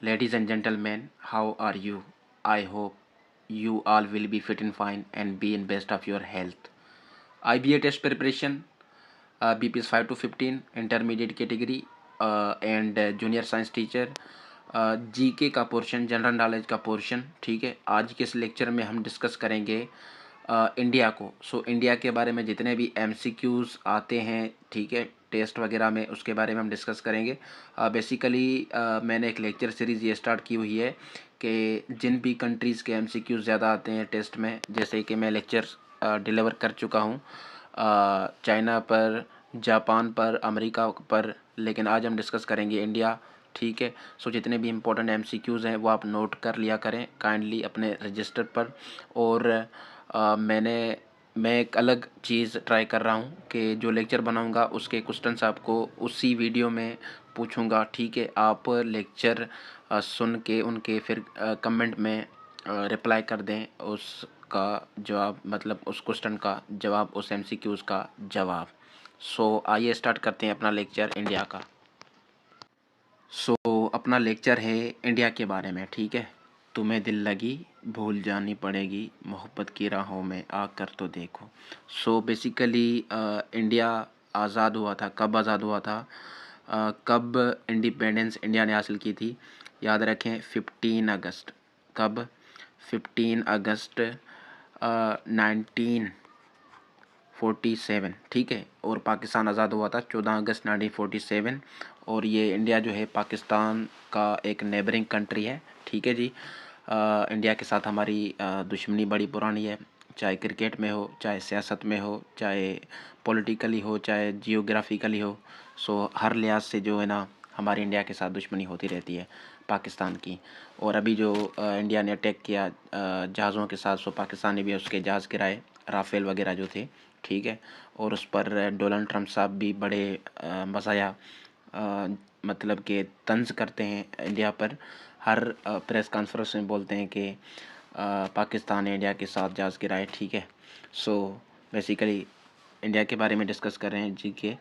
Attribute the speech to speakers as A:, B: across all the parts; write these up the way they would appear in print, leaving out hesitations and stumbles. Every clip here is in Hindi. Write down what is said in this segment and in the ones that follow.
A: Ladies and gentlemen, how are you? I hope you all will be fit and fine and be in best of your health. IBA test preparation, BPS 5 to 15, intermediate category and junior science teacher, GK का पोर्शन, जनरल नॉलेज का पोर्शन। ठीक है, आज के इस लेक्चर में हम डिस्कस करेंगे इंडिया को। इंडिया के बारे में जितने भी एमसीक्यूज़ आते हैं, ठीक है, टेस्ट वगैरह में, उसके बारे में हम डिस्कस करेंगे। बेसिकली मैंने एक लेक्चर सीरीज़ ये स्टार्ट की हुई है कि जिन भी कंट्रीज़ के एमसीक्यूज़ ज़्यादा आते हैं टेस्ट में, जैसे कि मैं लेक्चर डिलीवर कर चुका हूँ चाइना पर, जापान पर, अमेरिका पर, लेकिन आज हम डिस्कस करेंगे इंडिया। ठीक है, जितने भी इम्पोर्टेंट एमसीक्यूज़ हैं वो आप नोट कर लिया करें काइंडली अपने रजिस्टर पर। और मैं एक अलग चीज़ ट्राई कर रहा हूँ कि जो लेक्चर बनाऊँगा उसके क्वेश्चंस आपको उसी वीडियो में पूछूँगा। ठीक है, आप लेक्चर सुन के उनके फिर कमेंट में रिप्लाई कर दें उसका जवाब, मतलब उस क्वेश्चन का जवाब, उस एमसीक्यूज़ का जवाब। आइए स्टार्ट करते हैं अपना लेक्चर इंडिया का। अपना लेक्चर है इंडिया के बारे में। ठीक है, तुम्हें दिल लगी भूल जानी पड़ेगी, मोहब्बत की राहों में आकर तो देखो। बेसिकली इंडिया आज़ाद हुआ था, कब आज़ाद हुआ था, कब इंडिपेंडेंस इंडिया ने हासिल की थी, याद रखें 15 अगस्त। कब? 15 अगस्त 1947। ठीक है, और पाकिस्तान आज़ाद हुआ था 14 अगस्त 1947। और ये इंडिया जो है पाकिस्तान का एक नेबरिंग कंट्री है। ठीक है जी, इंडिया के साथ हमारी दुश्मनी बड़ी पुरानी है, चाहे क्रिकेट में हो, चाहे सियासत में हो, चाहे पॉलिटिकली हो, चाहे जियोग्राफिकली हो। हर लिहाज से जो है ना हमारी इंडिया के साथ दुश्मनी होती रहती है पाकिस्तान की। और अभी जो इंडिया ने अटैक किया जहाज़ों के साथ, पाकिस्तान ने भी उसके जहाज़ गिराए, राफेल वगैरह जो थे। ठीक है, और उस पर डोनाल्ड ट्रंप साहब भी बड़े मज़ाया मतलब कि तंज करते हैं इंडिया पर। हर प्रेस कॉन्फ्रेंस में बोलते हैं कि पाकिस्तान ने इंडिया के साथ जहाज़ गिराए। ठीक है, बेसिकली इंडिया के बारे में डिस्कस कर रहे हैं जी के।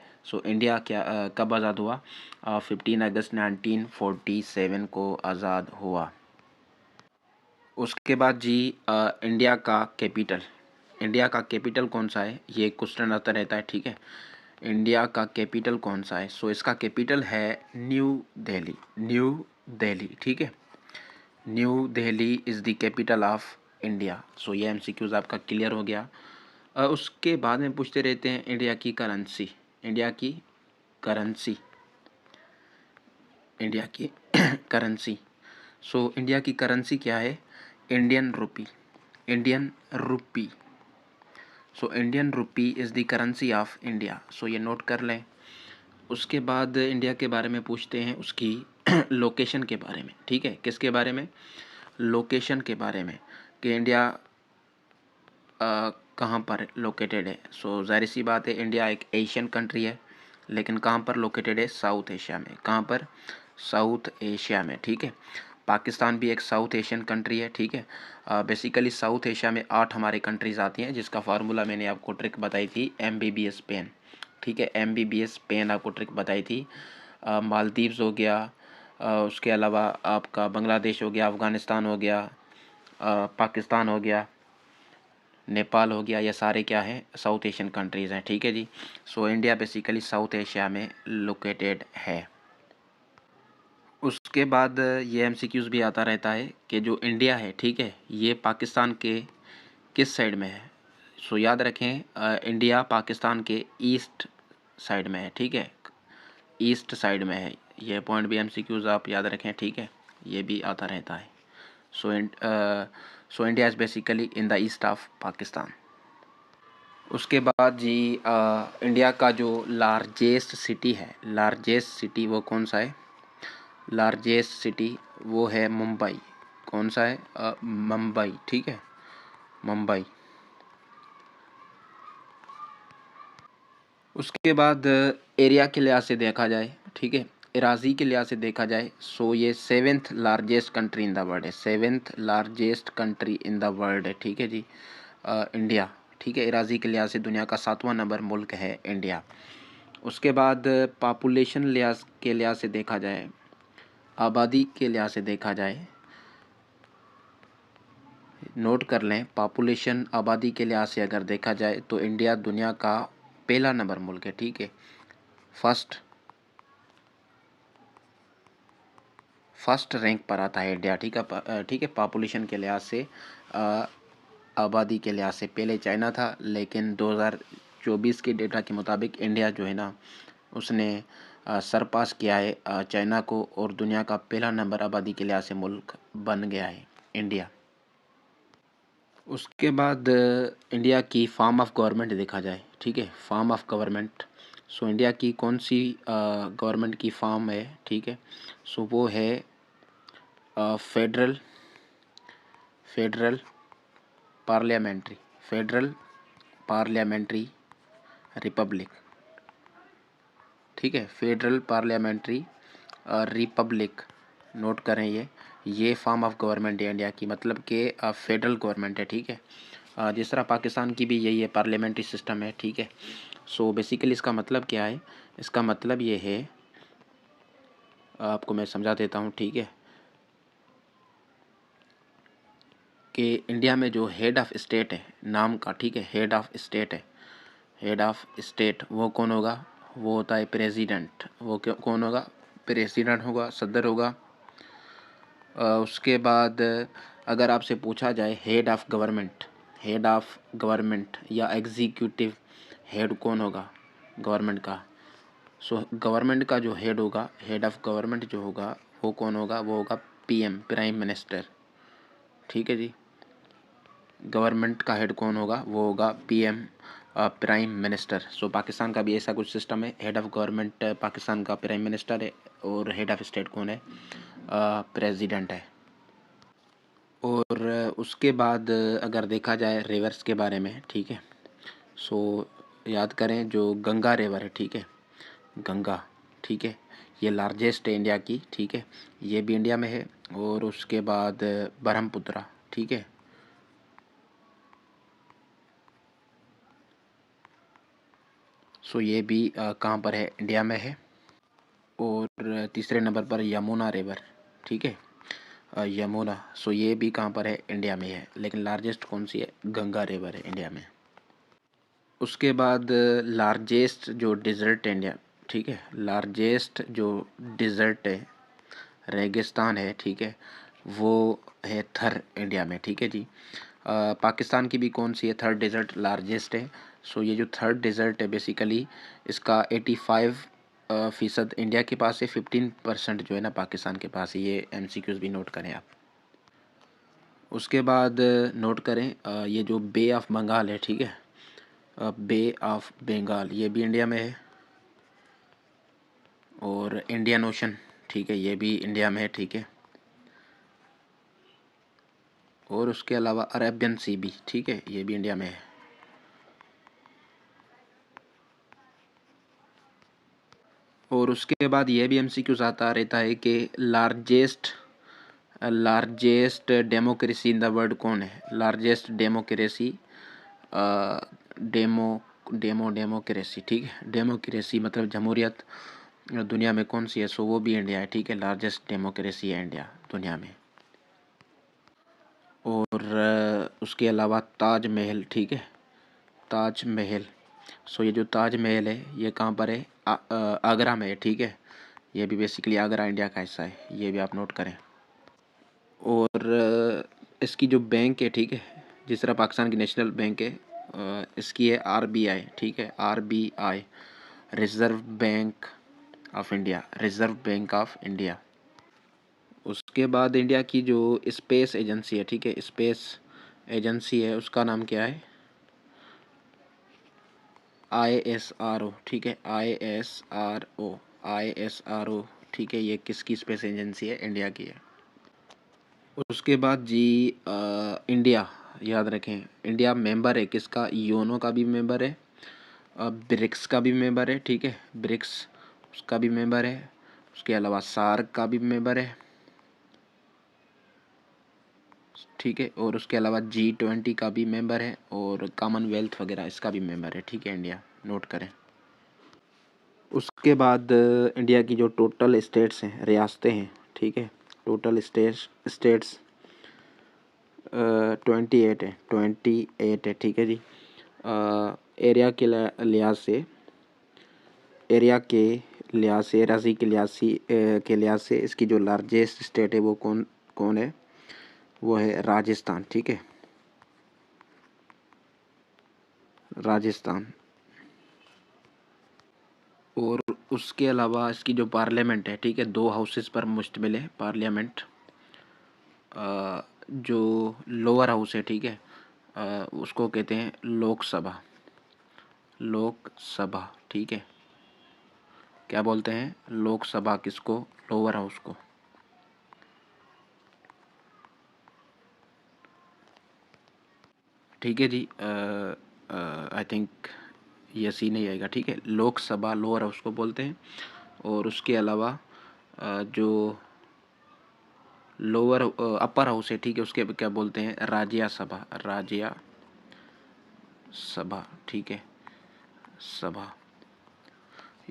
A: इंडिया क्या कब आज़ाद हुआ? 15 अगस्त 1947 को आज़ाद हुआ। उसके बाद जी इंडिया का कैपिटल, इंडिया का कैपिटल कौन सा है, ये क्वेश्चन आता रहता है। ठीक है, इंडिया का कैपिटल कौन सा है? इसका कैपिटल है न्यू दिल्ली। न्यू दिल्ली, ठीक है, new Delhi is the capital of India. ये एमसीक्यूज़ आपका क्लियर हो गया। उसके बाद में पूछते रहते हैं इंडिया की करेंसी, इंडिया की करेंसी, इंडिया की करेंसी। इंडिया की करेंसी क्या है? Indian rupee, Indian rupee. Indian rupee is the currency of India. ये नोट कर लें। उसके बाद इंडिया के बारे में पूछते हैं उसकी लोकेशन के बारे में। ठीक है, किसके बारे में? लोकेशन के बारे में, कि इंडिया कहाँ पर लोकेटेड है। ज़ाहिर सी बात है इंडिया एक एशियन कंट्री है, लेकिन कहाँ पर लोकेटेड है? साउथ एशिया में। कहाँ पर? साउथ एशिया में। ठीक है, पाकिस्तान भी एक साउथ एशियन कंट्री है। ठीक है, बेसिकली साउथ एशिया में 8 हमारे कंट्रीज़ आती हैं, जिसका फार्मूला मैंने आपको ट्रिक बताई थी, MBBS पेन। ठीक है, MBBS पेन आपको ट्रिक बताई थी। मालदीव्स हो गया, उसके अलावा आपका बांग्लादेश हो गया, अफ़गानिस्तान हो गया, पाकिस्तान हो गया, नेपाल हो गया, ये सारे क्या हैं? साउथ एशियन कंट्रीज़ हैं। ठीक है जी, इंडिया बेसिकली साउथ एशिया में लोकेटेड है। उसके बाद ये एमसीक्यूज़ भी आता रहता है कि जो इंडिया है, ठीक है, ये पाकिस्तान के किस साइड में है? याद रखें इंडिया पाकिस्तान के ईस्ट साइड में है। ठीक है, ईस्ट साइड में है। ये पॉइंट भी एमसीक्यूज़ आप याद रखें। ठीक है, ये भी आता रहता है। India is basically in the east of Pakistan. उसके बाद जी इंडिया का जो लार्जेस्ट सिटी है, लार्जेस्ट सिटी वो कौन सा है? लार्जेस्ट सिटी वो है मुंबई। कौन सा है? मुंबई। ठीक है, मुंबई। उसके बाद एरिया के लिहाज से देखा जाए, ठीक है, एराज़ी के लिहाज से देखा जाए, ये 7th largest country in the world है। 7th largest country in the world है। ठीक है जी, इंडिया। ठीक है, एराज़ी के लिहाज से दुनिया का 7वां नंबर मुल्क है इंडिया। उसके बाद पॉपुलेशन लिहाज के लिहाज से देखा जाए आबादी के लिहाज से देखा जाए, नोट कर लें, पॉपुलेशन आबादी के लिहाज से अगर देखा जाए तो इंडिया दुनिया का पहला नंबर मुल्क है, ठीक है। फर्स्ट फर्स्ट रैंक पर आता है इंडिया, ठीक है। पॉपुलेशन के लिहाज से, आबादी के लिहाज से पहले चाइना था, लेकिन 2024 के डेटा के मुताबिक इंडिया जो है ना, उसने सरपास किया है चाइना को, और दुनिया का पहला नंबर आबादी के लिहाज से मुल्क बन गया है इंडिया। उसके बाद इंडिया की फॉर्म ऑफ गवर्नमेंट देखा जाए, ठीक है, form of government. So India की कौन सी गवर्नमेंट की फॉर्म है, ठीक है। सो वो है federal federal parliamentary federal parliamentary Republic, ठीक है, फेडरल पार्लियामेंट्री रिपब्लिक। नोट करें, ये फॉर्म ऑफ गवर्नमेंट है इंडिया की, मतलब कि फेडरल गवर्नमेंट है, ठीक है। जिस तरह पाकिस्तान की भी यही है, पार्लियामेंट्री सिस्टम है, ठीक है। सो बेसिकली इसका मतलब क्या है, इसका मतलब ये है, आपको मैं समझा देता हूँ, ठीक है, कि इंडिया में जो हेड ऑफ स्टेट है नाम का, ठीक है, हेड ऑफ स्टेट है, हेड ऑफ स्टेट वो कौन होगा, वो होता है प्रेसिडेंट। वो कौन होगा, प्रेसिडेंट होगा, सदर होगा। उसके बाद अगर आपसे पूछा जाए हेड ऑफ गवर्नमेंट या एग्जीक्यूटिव हेड कौन होगा गवर्नमेंट का, सो गवर्नमेंट का जो हेड होगा, हेड ऑफ गवर्नमेंट जो होगा वो कौन होगा, वो होगा पीएम, प्राइम मिनिस्टर, ठीक है जी। गवर्नमेंट का हेड कौन होगा, वो होगा पीएम, प्राइम मिनिस्टर। सो पाकिस्तान का भी ऐसा कुछ सिस्टम है, हेड ऑफ गवर्नमेंट पाकिस्तान का प्राइम मिनिस्टर है, और हेड ऑफ स्टेट कौन है, प्रेसिडेंट है। और उसके बाद अगर देखा जाए रिवर्स के बारे में, ठीक है, सो याद करें जो गंगा रिवर है, ठीक है, गंगा, ठीक है, ये लार्जेस्ट है इंडिया की, ठीक है, ये भी इंडिया में है। और उसके बाद ब्रह्मपुत्रा, ठीक है, सो ये भी कहाँ पर है, इंडिया में है। और तीसरे नंबर पर यमुना रिवर, ठीक है, यमुना, सो ये भी कहाँ पर है, इंडिया में है, लेकिन लार्जेस्ट कौन सी है, गंगा रिवर है इंडिया में। उसके बाद लार्जेस्ट जो डिज़र्ट है इंडिया, ठीक है, लार्जेस्ट जो डिज़र्ट है, रेगिस्तान है, ठीक है, वो है थर इंडिया में, ठीक है जी। पाकिस्तान की भी कौन सी है, थर्ड डेजर्ट लार्जेस्ट है। सो ये जो थर्ड डेजर्ट है बेसिकली, इसका 85 फ़ीसद इंडिया के पास है, 15% जो है ना पाकिस्तान के पास है। ये एमसीक्यूज़ भी नोट करें आप। उसके बाद नोट करें ये जो बे ऑफ बंगाल है, ठीक है, बे ऑफ बंगाल, ये भी इंडिया में है। और इंडियन ओशन, ठीक है, ये भी इंडिया में है, ठीक है। और उसके अलावा अरेबियन सी भी, ठीक है, ये भी इंडिया में है। और उसके बाद ये भी एमसीक्यूज आता रहता है कि largest democracy in the world कौन है, लार्जेस्ट डेमोक्रेसी, डेमो डेमोक्रेसी, ठीक है, डेमोक्रेसी मतलब जमहूरियत दुनिया में कौन सी है, सो वो भी इंडिया है, ठीक है, लार्जेस्ट डेमोक्रेसी है इंडिया दुनिया में। और उसके अलावा ताजमहल, ठीक है, ताजमहल, सो ये जो ताजमहल है ये कहाँ पर है, आगरा में है, ठीक है, ये भी बेसिकली आगरा इंडिया का हिस्सा है, ये भी आप नोट करें। और इसकी जो बैंक है, ठीक है, जिस तरह पाकिस्तान की नेशनल बैंक है, इसकी है आरबीआई, ठीक है, RBI, reserve bank of India, reserve bank of India. उसके बाद इंडिया की जो स्पेस एजेंसी है, ठीक है, स्पेस एजेंसी है, उसका नाम क्या है, ISRO, ठीक है, ISRO, ठीक है, ये किसकी स्पेस एजेंसी है, इंडिया की है। उसके बाद जी इंडिया, याद रखें, इंडिया मेंबर है किसका, यूनो का भी मेंबर है, ब्रिक्स का भी मेंबर है, ठीक है, ब्रिक्स उसका भी मेंबर है। उसके अलावा सार्क का भी मेंबर है, ठीक है, और उसके अलावा G20 का भी मेंबर है, और कॉमनवेल्थ वगैरह इसका भी मेंबर है, ठीक है, इंडिया, नोट करें। उसके बाद इंडिया की जो टोटल स्टेट्स हैं, रियासतें हैं, ठीक ठीक है। टोटल स्टेट्स 28 है ठीक है जी। एरिया के लिहाज से के लिहाज से इसकी जो लार्जेस्ट स्टेट है वो कौन है, वो है राजस्थान, ठीक है, राजस्थान। और उसके अलावा इसकी जो पार्लियामेंट है, ठीक है, 2 हाउसेस पर मुश्तमिल है पार्लियामेंट। जो लोअर हाउस है, ठीक है, उसको कहते हैं लोकसभा, लोकसभा, ठीक है। क्या बोलते हैं? लोकसभा किसको? लोअर हाउस को। ठीक है जी। आई थिंक ये सी नहीं आएगा, ठीक है। लोकसभा लोअर हाउस को बोलते हैं। और उसके अलावा जो लोअर अपर हाउस है, ठीक है, उसके क्या बोलते हैं? राज्यसभा, राज्यसभा, ठीक है, सभा।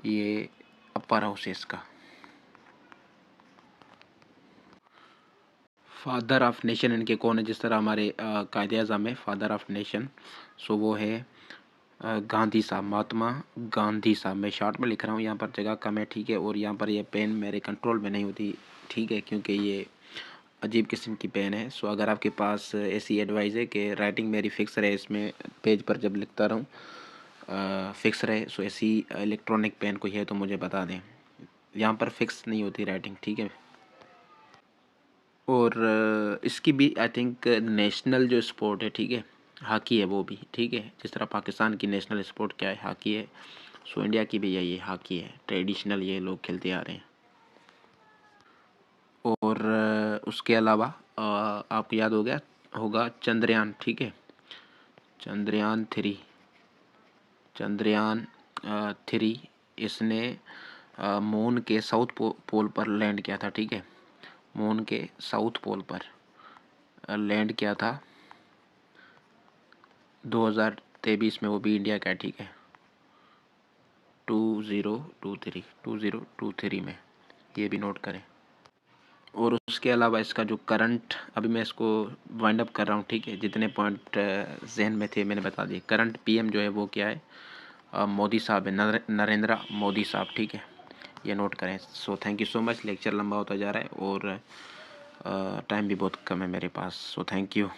A: ये अपर हाउस है इसका। फादर ऑफ नेशन इनके कौन है? जिस तरह हमारे कायदे आज़म में फादर ऑफ नेशन, सो वो है गांधी साहब, महात्मा गांधी साहब। मैं शॉर्ट में लिख रहा हूँ, यहाँ पर जगह कम है, ठीक है। और यहाँ पर ये पेन मेरे कंट्रोल में नहीं होती, ठीक है, क्योंकि ये अजीब किस्म की पेन है। सो अगर आपके पास ऐसी एडवाइस है कि राइटिंग मेरी फिक्स रहे, इसमें पेज पर जब लिखता रहूँ फिक्स रहे, सो ऐसी इलेक्ट्रॉनिक पेन कोई है तो मुझे बता दें। यहाँ पर फिक्स नहीं होती राइटिंग, ठीक है। और इसकी भी आई थिंक नेशनल जो स्पोर्ट है, ठीक है, हॉकी है वो भी, ठीक है। जिस तरह पाकिस्तान की नेशनल स्पोर्ट क्या है? हॉकी है। सो इंडिया की भी यही हॉकी है, ट्रेडिशनल ये लोग खेलते आ रहे हैं। और उसके अलावा आपको याद हो गया होगा चंद्रयान, ठीक है, चंद्रयान 3 इसने मून के साउथ पोल पर लैंड किया था, ठीक है, मून के साउथ पोल पर लैंड किया था 2023 में, वो भी इंडिया का है, ठीक है, 2023 में, ये भी नोट करें। और उसके अलावा इसका जो करंट, अभी मैं इसको वाइंड अप कर रहा हूँ, ठीक है, जितने पॉइंट जहन में थे मैंने बता दिए। करंट पीएम जो है वो क्या है? मोदी साहब है, नरेंद्र मोदी साहब, ठीक है, ये नोट करें। So thank you so much. Lecture लंबा होता जा रहा है और टाइम भी बहुत कम है मेरे पास, सो थैंक यू।